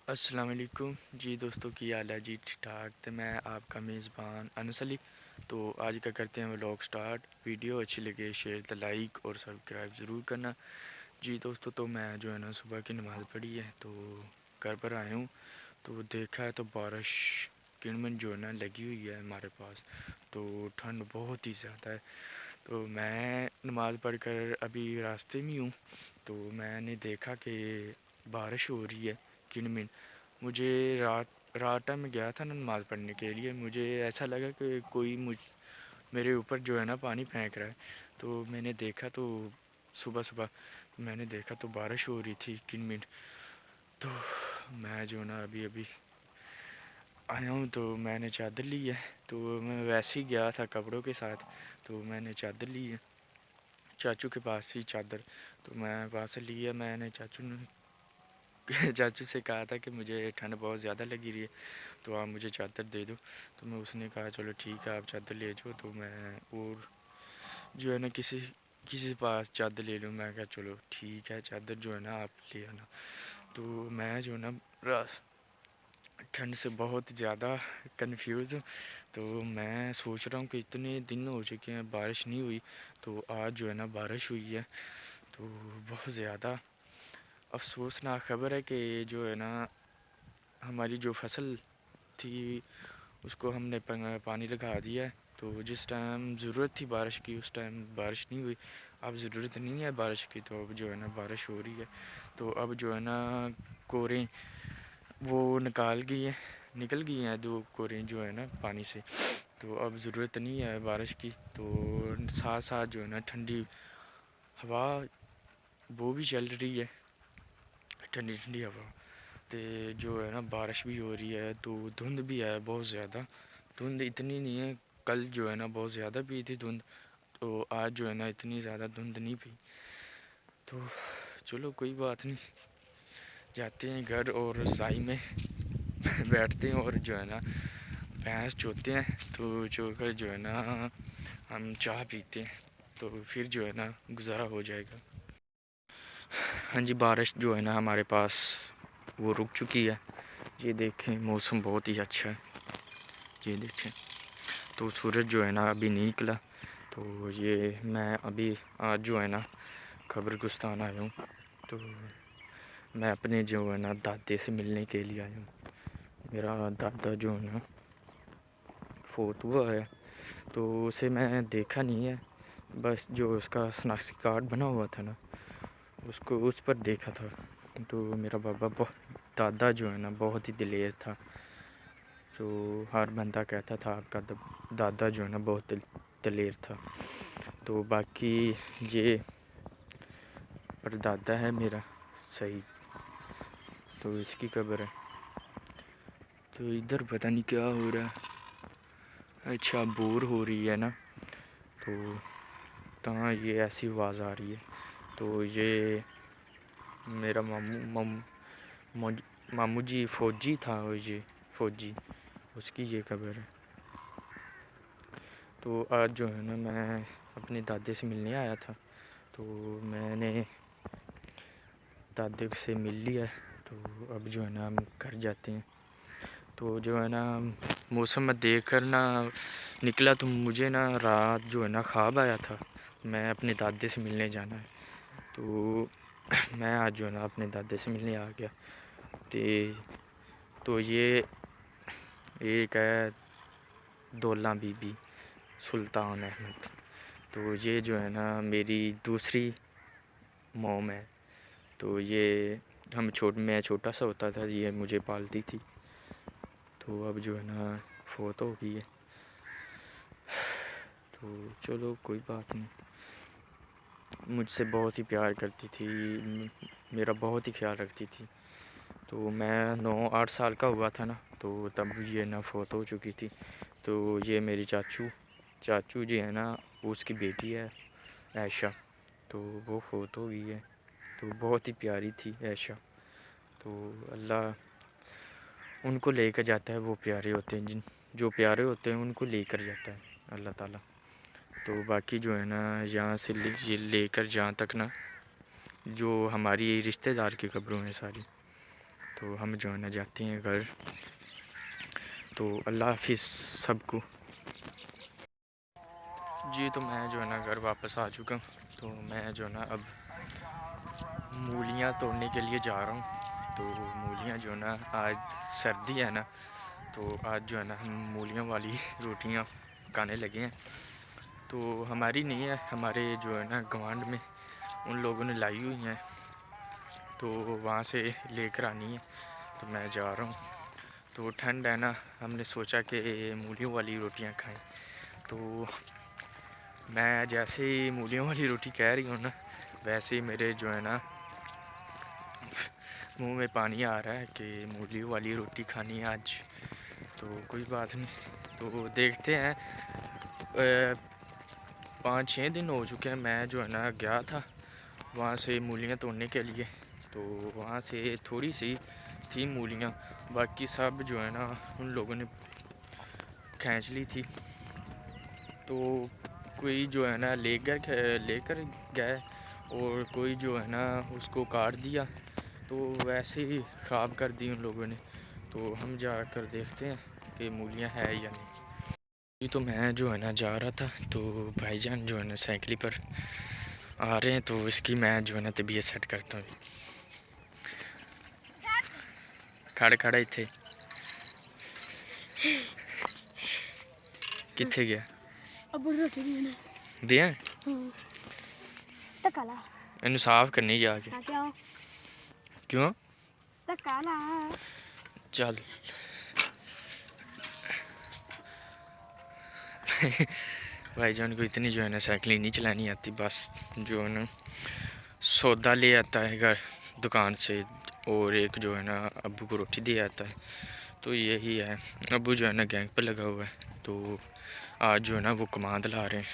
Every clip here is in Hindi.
अस्सलाम वालेकुम जी दोस्तों, की हाल है जी? ठीक ठाक। तो मैं आपका मेज़बान अनस अली। तो आज का करते हैं व्लॉग स्टार्ट। वीडियो अच्छी लगे शेयर तो लाइक और सब्सक्राइब ज़रूर करना जी दोस्तों। तो मैं जो है ना सुबह की नमाज़ पढ़ी है तो घर पर आया हूँ, तो देखा है तो बारिश किनमिन जो है ना लगी हुई है हमारे पास। तो ठंड बहुत ही ज़्यादा है। तो मैं नमाज़ पढ़ कर अभी रास्ते में हूँ, तो मैंने देखा कि बारिश हो रही है किनमिन। मुझे रात टाइम में गया था ना नमाज़ पढ़ने के लिए, मुझे ऐसा लगा कि कोई मेरे ऊपर जो है ना पानी फेंक रहा है। तो मैंने देखा तो सुबह सुबह मैंने देखा तो बारिश हो रही थी किनमिन। तो मैं जो ना अभी अभी आया हूँ, तो मैंने चादर ली है। तो मैं वैसे ही गया था कपड़ों के साथ, तो मैंने चादर ली है चाचू के पास ही चादर। तो मैं वहाँ से लिया, मैंने चाचू ने चाचू से कहा था कि मुझे ठंड बहुत ज़्यादा लगी रही है, तो आप मुझे चादर दे दो। तो मैं उसने कहा चलो ठीक है आप चादर ले जाओ। तो मैं और जो है ना किसी किसी से पास चादर ले लूँ। मैं कहा चलो ठीक है चादर जो है ना आप ले आना। तो मैं जो है ना ठंड से बहुत ज़्यादा कंफ्यूज हूँ। तो मैं सोच रहा हूँ कि इतने दिन हो चुके हैं बारिश नहीं हुई, तो आज जो है ना बारिश हुई है। तो बहुत ज़्यादा अफसोसनाक खबर है कि जो है ना हमारी जो फसल थी उसको हमने पानी लगा दिया है। तो जिस टाइम ज़रूरत थी बारिश की उस टाइम बारिश नहीं हुई। अब ज़रूरत नहीं है बारिश की, तो अब जो है ना बारिश हो रही है। तो अब जो है ना कोरें वो निकल गई हैं दो कोरें जो है ना पानी से। तो अब ज़रूरत नहीं है बारिश की। तो साथ साथ जो है ना ठंडी हवा वो भी चल रही है, ठंडी ठंडी हवा। तो जो है ना बारिश भी हो रही है, तो धुंध भी है बहुत ज़्यादा। धुंध इतनी नहीं है, कल जो है ना बहुत ज़्यादा पी थी धुंध, तो आज जो है ना इतनी ज़्यादा धुंध नहीं पी। तो चलो कोई बात नहीं, जाते हैं घर और रज़ाई में बैठते हैं और जो है ना भैंस चोते हैं। तो चोकर जो है ना हम चाय पीते हैं, तो फिर जो है ना गुजारा हो जाएगा। हाँ जी, बारिश जो है ना हमारे पास वो रुक चुकी है। ये देखें मौसम बहुत ही अच्छा है, ये देखें। तो सूरज जो है ना अभी नहीं निकला। तो ये मैं अभी आज जो है ना खबरस्तान आया हूँ। तो मैं अपने जो है ना दादे से मिलने के लिए आया हूँ। मेरा दादा जो है ना फोत हुआ है, तो उसे मैं देखा नहीं है, बस जो उसका शनाख्ती कार्ड बना हुआ था ना उसको उस पर देखा था। तो मेरा दादा जो है ना बहुत ही दिलेर था। जो हर बंदा कहता था आपका दादा जो है ना बहुत दिलेर था। तो बाकी ये परदादा है मेरा सही, तो इसकी कब्र है। तो इधर पता नहीं क्या हो रहा है, अच्छा बोर हो रही है ना, तो तहाँ ये ऐसी आवाज़ आ रही है। तो ये मेरा मामू जी फ़ौजी था, और ये फ़ौजी उसकी ये खबर है। तो आज जो है ना मैं अपने दादे से मिलने आया था, तो मैंने दादे से मिल लिया है। तो अब जो है ना हम घर जाते हैं। तो जो है ना मौसम में देख कर ना निकला, तो मुझे ना रात जो है ना ख्वाब आया था मैं अपने दादे से मिलने जाना है। तो मैं आज जो है ना अपने दादे से मिलने आ गया। तो ये एक है दौला बीबी सुल्तान अहमद। तो ये जो है ना मेरी दूसरी मोम है। तो ये मैं छोटा सा होता था, ये मुझे पालती थी। तो अब जो है ना फोत हो गई है। तो चलो कोई बात नहीं, मुझसे बहुत ही प्यार करती थी, मेरा बहुत ही ख्याल रखती थी। तो मैं 9-8 साल का हुआ था ना, तो तब ये ना फोत हो चुकी थी। तो ये मेरी चाचू जी है ना, उसकी बेटी है ऐशा, तो वो फोत हो गई है। तो बहुत ही प्यारी थी ऐशा। तो अल्लाह उनको लेकर जाता है, वो प्यारे होते हैं जो प्यारे होते हैं उनको लेकर जाता है अल्लाह ताला। तो बाकी जो है ना यहाँ से ये लेकर जहाँ तक ना जो हमारी रिश्तेदार की कब्रों हैं सारी, तो हम जो है ना जाते हैं घर। तो अल्लाह हाफिज़ सबको। जी तो मैं जो है ना घर वापस आ चुका हूँ। तो मैं जो है ना अब मूलियाँ तोड़ने के लिए जा रहा हूँ। तो मूलियाँ जो है ना, आज सर्दी है ना, तो आज जो है ना हम मूलियों वाली रोटियाँ पकाने लगे हैं। तो हमारी नहीं है, हमारे जो है ना गवांड में उन लोगों ने लाई हुई हैं, तो वहाँ से लेकर आनी है। तो मैं जा रहा हूँ। तो ठंड है ना, हमने सोचा कि मूलियों वाली रोटियाँ खाएं। तो मैं जैसे ही मूलियों वाली रोटी कह रही हूँ ना, वैसे ही मेरे जो है ना मुंह में पानी आ रहा है कि मूलियों वाली रोटी खानी है आज। तो कोई बात नहीं, तो देखते हैं। 5-6 दिन हो चुके हैं मैं जो है ना गया था वहाँ से मूलियाँ तोड़ने के लिए। तो वहाँ से थोड़ी सी थी मूलियाँ, बाकी सब जो है ना उन लोगों ने खींच ली थी। तो कोई जो है ना लेकर गए और कोई जो है ना उसको काट दिया, तो वैसे ही ख़राब कर दी उन लोगों ने। तो हम जाकर देखते हैं कि मूलियाँ है या नहीं। ये तो मैं जो है ना जा रहा था, तो भाईजान जो है ना साइकिल पर आ रहे हैं, तो इसकी मैं जो है ना तबीयत सेट करता हूँ। खड़े खड़े थे, किथे गया दिया इन साफ करनी जाके। क्यों चल भाईजान को इतनी जो है ना साइकिल नहीं चलानी आती, बस जो है ना सौदा ले आता है घर दुकान से, और एक जो है ना अब्बू को रोटी दे आता है। तो यही है, अब्बू जो है ना गैंग पे लगा हुआ है। तो आज जो है ना वो कमांड ला रहे हैं।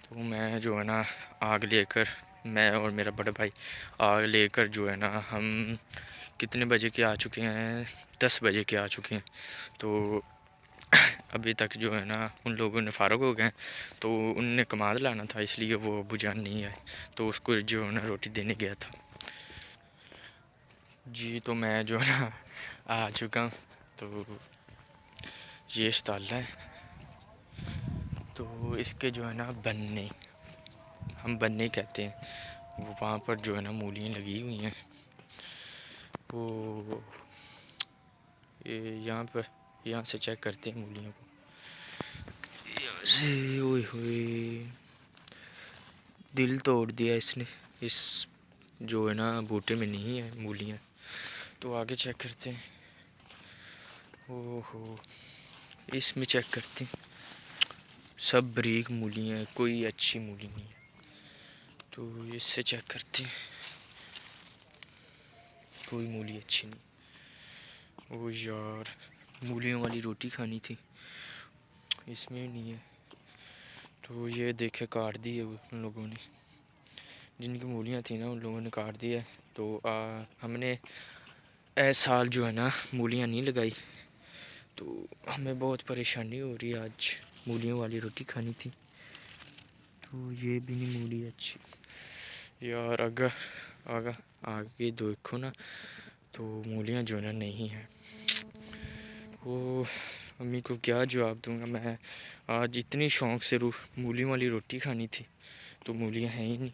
तो मैं जो है ना आग लेकर, मैं और मेरा बड़ा भाई आग लेकर जो है ना हम कितने बजे के आ चुके हैं, 10 बजे के आ चुके हैं। तो अभी तक जो है ना उन लोगों ने फ़ारग हो गए। तो उनने कमाद लाना था, इसलिए वो अबूजान नहीं आए, तो उसको जो है ना रोटी देने गया था। जी तो मैं जो है ना आ चुका हूँ। तो ये शताला है, तो इसके जो है ना बनने, हम बनने कहते हैं, वो वहाँ पर जो है ना मूलियाँ लगी हुई हैं। वो यहाँ से चेक करते हैं मूलियों को, यहाँ से। ओए होए, दिल तोड़ दिया इसने। इस जो है ना बूटे में नहीं है मूलियाँ। तो आगे चेक करते हैं। ओहो, इसमें चेक करते हैं, सब बारीक मूलियाँ हैं, कोई अच्छी मूली नहीं है। तो इससे चेक करते हैं, कोई मूली अच्छी नहीं। ओ यार, मूलियों वाली रोटी खानी थी, इसमें नहीं है। तो ये देखे काट दी है उन लोगों ने, जिनकी मूलियाँ थी ना उन लोगों ने काट दिया। तो हमने इस साल जो है ना मूलियाँ नहीं लगाई, तो हमें बहुत परेशानी हो रही है। आज मूलियों वाली रोटी खानी थी, तो ये भी नहीं मूली अच्छी यार। आगे देखो ना, तो मूलियाँ जो है ना नहीं है। वो अम्मी को क्या जवाब दूंगा मैं, आज इतनी शौक़ से मूलियों वाली रोटी खानी थी, तो मूलियाँ हैं ही नहीं।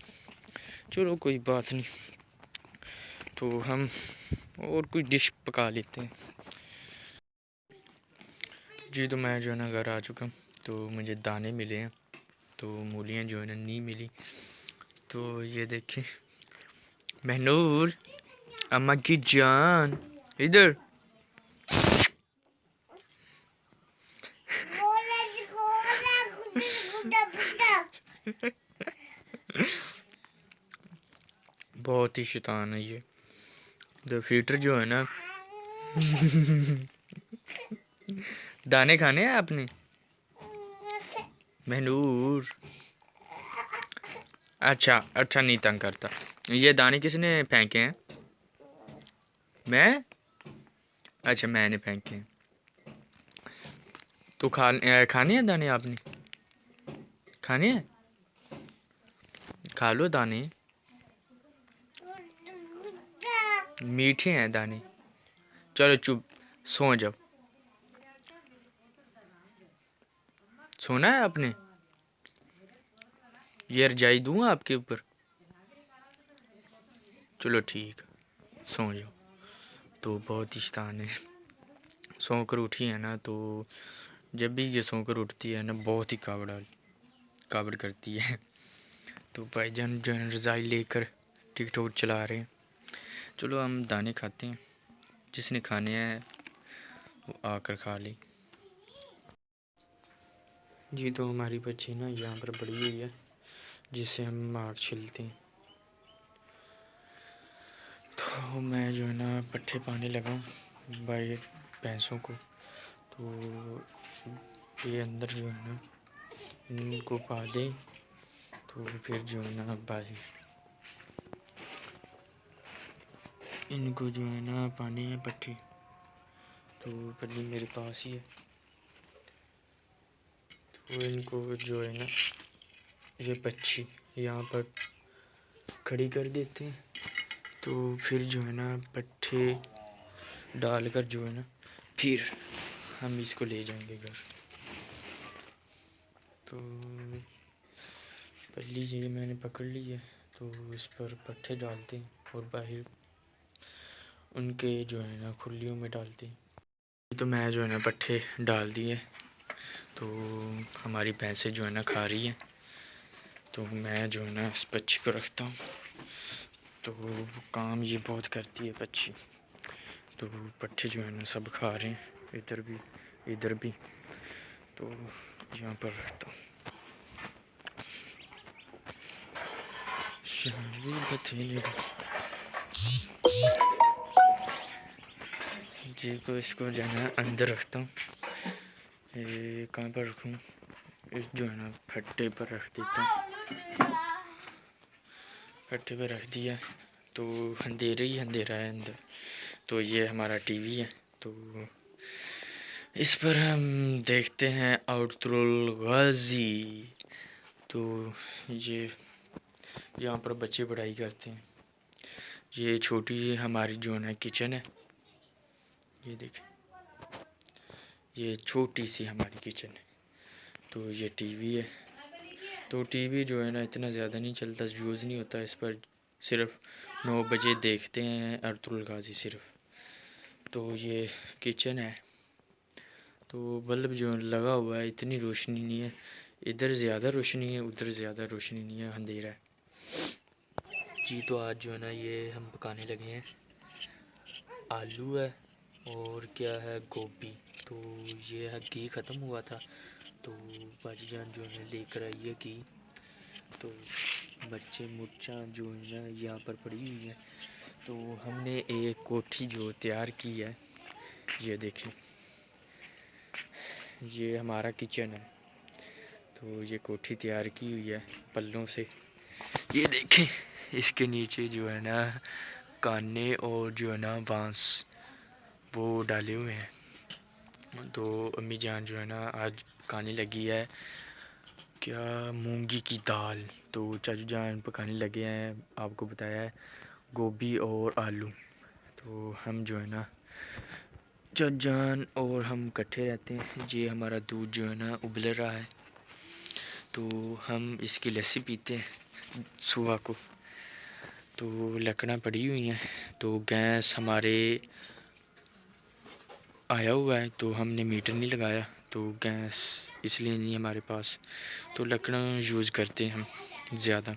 चलो कोई बात नहीं, तो हम और कोई डिश पका लेते हैं। जी तो मैं जो है ना घर आ चुका हूँ। तो मुझे दाने मिले हैं, तो मूलियाँ जो है ना नहीं मिली। तो ये देखें, महनूर, अम्मा की जान, इधर। बहुत ही शैतान है ये। द फीटर जो है ना दाने खाने हैं आपने महनूर? अच्छा नहीं तंग करता। ये दाने किसने फेंके हैं? मैं? अच्छा मैंने फेंके हैं। तो खाने हैं दाने आपने? खाने हैं, खा लो दाने। मीठे हैं दाने। चलो चुप, सो जाओ। सोना है आपने? ये रजाई दूँ आपके ऊपर? चलो ठीक, सो जाओ। तो बहुत ही शैतान है, सोकर उठी है ना, तो जब भी ये सोकर उठती है ना बहुत ही कावड़ करती है। तो भाईजान जो है रज़ाई लेकर टिकटॉक चला रहे हैं। चलो हम दाने खाते हैं, जिसने खाने हैं वो आकर खा ले। जी तो हमारी बच्ची ना यहाँ पर पड़ी हुई है, जिसे हम आग छिलते हैं। तो मैं जो है ना पट्ठे पाने लगा भाई भैंसों को। तो ये अंदर जो है ना इनको पा दे, तो फिर जो है ना भाई इनको जो है ना पानी है पट्टी। तो पट्टी मेरे पास ही है, तो इनको जो है ना ये पक्षी यहाँ पर खड़ी कर देते हैं। तो फिर जो है ना पट्टे डालकर जो है ना फिर हम इसको ले जाएंगे घर। तो पहली जगह मैंने पकड़ ली है, तो इस पर पट्टे डालते हैं और बाहर उनके जो है ना खुलियों में डालते हैं। तो मैं जो है ना पट्टे डाल दिए, तो हमारी भैंसें जो है ना खा रही हैं। तो मैं जो है ना इस पक्षी को रखता हूँ, तो काम ये बहुत करती है पक्षी। तो पट्टे जो है ना सब खा रहे हैं, इधर भी इधर भी। तो यहाँ पर रखता हूँ। जी को इसको जो है ना अंदर रखता हूँ। ये कहाँ पर रखूँ? इस जो है ना फट्टे पर रख देता हूँ। फट्टे पर रख दिया, तो अंधेरा ही अंधेरा है अंदर। तो ये हमारा टीवी है, तो इस पर हम देखते हैं अर्तुगरुल गाजी। तो ये यहाँ पर बच्चे पढ़ाई करते हैं। ये छोटी जी हमारी जो है किचन है, ये देखें, ये छोटी सी हमारी किचन है। तो ये टीवी है, तो टीवी जो है ना इतना ज़्यादा नहीं चलता, यूज़ नहीं होता इस पर। सिर्फ 9 बजे देखते हैं अर्तुगरुल गाजी सिर्फ। तो ये किचन है, तो बल्ब जो लगा हुआ है, इतनी रोशनी नहीं है। इधर ज़्यादा रोशनी है, उधर ज़्यादा रोशनी नहीं है, अंधेरा है जी। तो आज जो है ना ये हम पकाने लगे हैं, आलू है और क्या है गोभी। तो ये है घी ख़त्म हुआ था, तो भाजीजान जो है लेकर आई है घी। तो बच्चे मुर्चा जो है ना यहाँ पर पड़ी हुई है। तो हमने एक कोठी जो तैयार की है, ये देखें, ये हमारा किचन है। तो ये कोठी तैयार की हुई है पल्लों से, ये देखें। इसके नीचे जो है ना काने और जो है ना बांस वो डाले हुए हैं। तो अम्मी जान जो है ना आज पकाने लगी है क्या, मूंगी की दाल। तो चाचू जान पकाने लगे हैं, आपको बताया है, गोभी और आलू। तो हम जो है ना चाचू जान और हम इकट्ठे रहते हैं। ये हमारा दूध जो है ना उबल रहा है, तो हम इसकी लस्सी पीते हैं सुबह को। तो लकड़ा पड़ी हुई हैं, तो गैस हमारे आया हुआ है, तो हमने मीटर नहीं लगाया, तो गैस इसलिए नहीं हमारे पास। तो लकड़ा यूज़ करते हैं हम ज़्यादा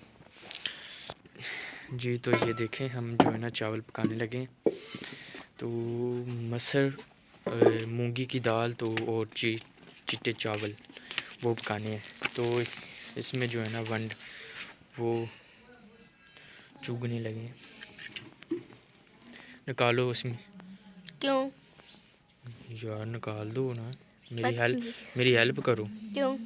जी। तो ये देखें हम जो है ना चावल पकाने लगे। तो मसर मूंगी की दाल तो और चिट्टे चावल वो पकाने हैं। तो इसमें जो है ना वंड वो चुगने लगे। निकालो उसमें। क्यों यार निकाल दो ना, मेरी हेल्प करो। क्यों?